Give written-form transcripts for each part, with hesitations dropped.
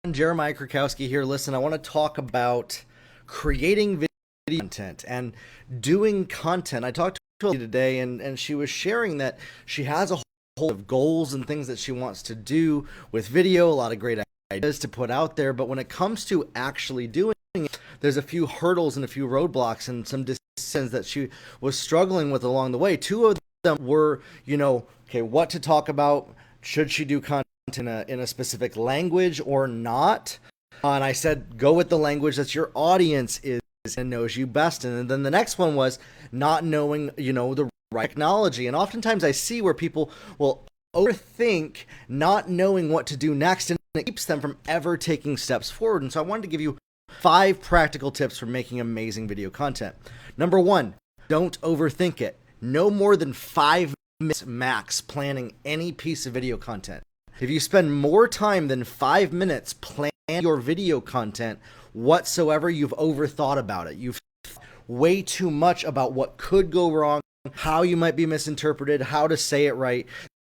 Jeremiah Krakowski here. Listen, I want to talk about creating video content and doing content. I talked to a lady today, and she was sharing that she has a whole of goals and things that she wants to do with video, a lot of great ideas to put out there. But when it comes to actually doing it, there's a few hurdles and a few roadblocks and some decisions that she was struggling with along the way. Two of them were, okay, what to talk about. Should she do content in a specific language or not? And I said, go with the language that your audience is and knows you best. And then the next one was not knowing, the right technology. And oftentimes I see where people will overthink not knowing what to do next, and it keeps them from ever taking steps forward. And so I wanted to give you 5 practical tips for making amazing video content. Number 1, don't overthink it. No more than 5 minutes max planning any piece of video content. If you spend more time than 5 minutes planning your video content whatsoever, you've overthought about it. You've thought way too much about what could go wrong, how you might be misinterpreted, how to say it right.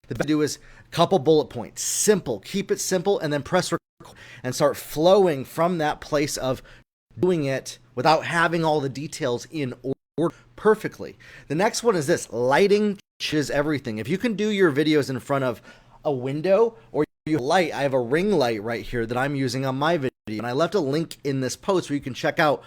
The best to do is a couple bullet points. Simple. Keep it simple, and then press record and start flowing from that place of doing it without having all the details in order perfectly. The next one is this: lighting is everything. If you can do your videos in front of a window or your light, I have a ring light right here that I'm using on my video, and I left a link in this post where you can check out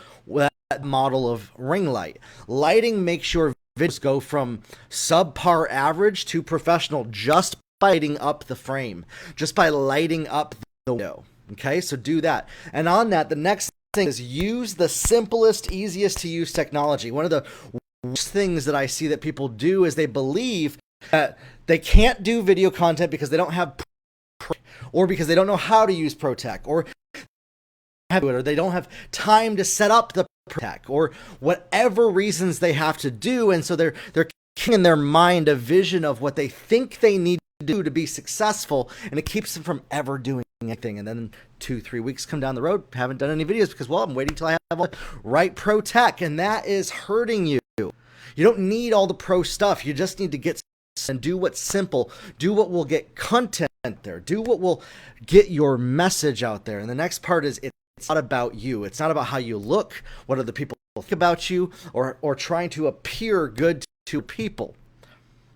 that model of ring light. Lighting makes your videos go from subpar average to professional just by lighting up the frame, just by lighting up the window. Okay, so do that. And on that, the next thing is use the simplest, easiest to use technology. One of the worst things that I see that people do is they believe that they can't do video content because they don't have or because they don't know how to use ProTech, or they don't have time to set up the ProTech, or whatever reasons they have to do. And so they're keeping in their mind a vision of what they think they need to do to be successful, and it keeps them from ever doing anything. And then 2-3 weeks come down the road, haven't done any videos because, well, I'm waiting till I have all the right ProTech, and that is hurting you. You don't need all the pro stuff. You just need to get and do what's simple. Do what will get content there. Do what will get your message out there. And the next part is it's not about you. It's not about how you look, what other people think about you, or trying to appear good to people.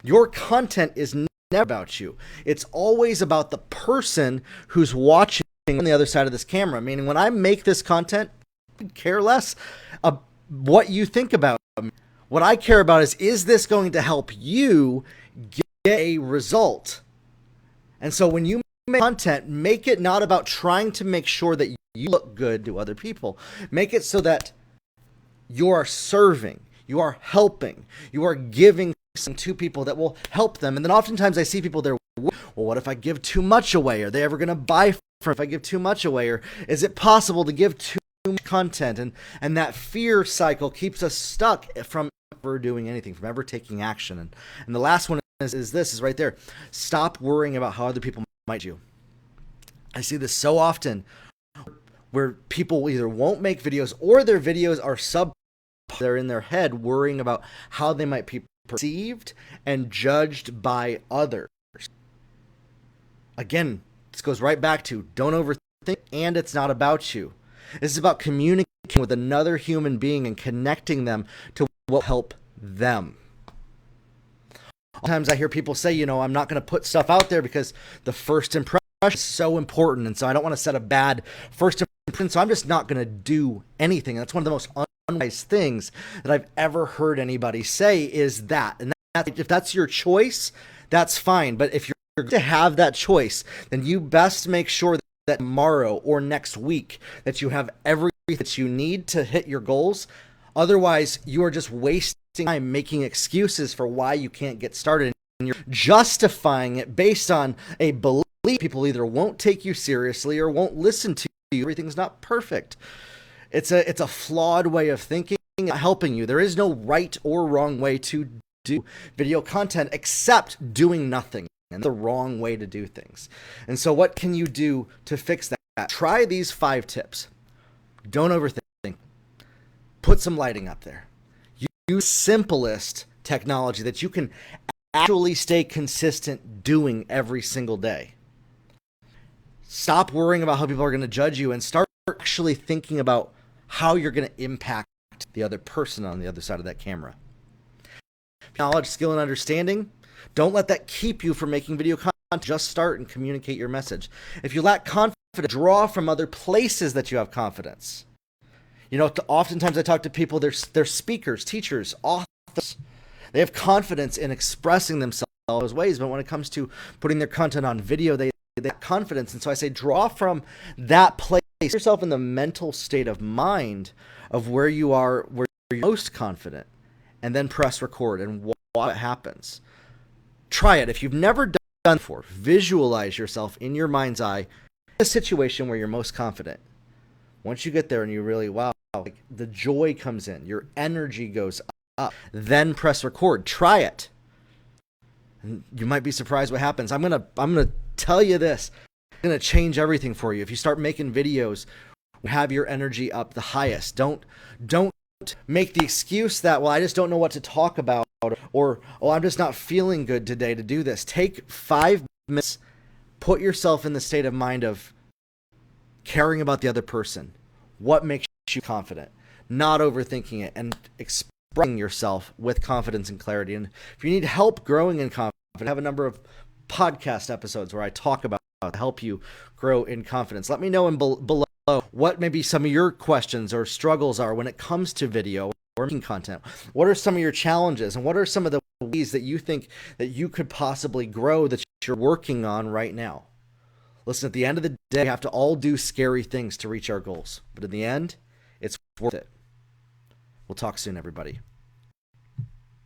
Your content is never about you. It's always about the person who's watching on the other side of this camera. Meaning, when I make this content, I care less what you think about me. What I care about is this going to help you get a result? And so when you make content, make it not about trying to make sure that you look good to other people. Make it so that you are serving, you are helping, you are giving something to people that will help them. And then oftentimes I see people there, well, what if I give too much away? Are they ever going to buy from if I give too much away? Or is it possible to give too much content? And that fear cycle keeps us stuck from ever doing anything, from ever taking action. And the last one is right there. Stop worrying about how other people might you. I see this so often where people either won't make videos or their videos are they're in their head worrying about how they might be perceived and judged by others. Again, this goes right back to don't overthink, and it's not about you. This is about communicating with another human being and connecting them to what will help them. Sometimes I hear people say, I'm not going to put stuff out there because the first impression is so important, and so I don't want to set a bad first impression, so I'm just not going to do anything. And that's one of the most unwise things that I've ever heard anybody say is that. And if that's your choice, that's fine. But if you're going to have that choice, then you best make sure that tomorrow or next week that you have everything that you need to hit your goals. Otherwise, you are just wasting time making excuses for why you can't get started, and you're justifying it based on a belief people either won't take you seriously or won't listen to you. Everything's not perfect. It's a flawed way of thinking, not helping you. There is no right or wrong way to do video content except doing nothing, and the wrong way to do things. And so what can you do to fix that? Try these 5 tips. Don't overthink. Put some lighting up there. Use simplest technology that you can actually stay consistent doing every single day. Stop worrying about how people are going to judge you and start actually thinking about how you're going to impact the other person on the other side of that camera. Knowledge, skill, and understanding. Don't let that keep you from making video content. Just start and communicate your message. If you lack confidence, draw from other places that you have confidence. Oftentimes I talk to people, they're speakers, teachers, authors. They have confidence in expressing themselves in those ways, but when it comes to putting their content on video, they have confidence. And so I say, draw from that place. Put yourself in the mental state of mind of where you are, where you're most confident, and then press record and watch what happens. Try it. If you've never done it before, visualize yourself in your mind's eye in a situation where you're most confident. Once you get there and you really, wow, like the joy comes in, your energy goes up, then press record. Try it. And you might be surprised what happens. I'm gonna tell you this. It's gonna change everything for you. If you start making videos, have your energy up the highest. Don't make the excuse that, well, I just don't know what to talk about, or oh, I'm just not feeling good today to do this. Take 5 minutes, put yourself in the state of mind of caring about the other person. What makes you confident? Not overthinking it, and expressing yourself with confidence and clarity. And if you need help growing in confidence, I have a number of podcast episodes where I talk about how to help you grow in confidence. Let me know below what maybe some of your questions or struggles are when it comes to video or making content. What are some of your challenges, and what are some of the ways that you think that you could possibly grow that you're working on right now? Listen, at the end of the day, we have to all do scary things to reach our goals. But in the end, it's worth it. We'll talk soon, everybody.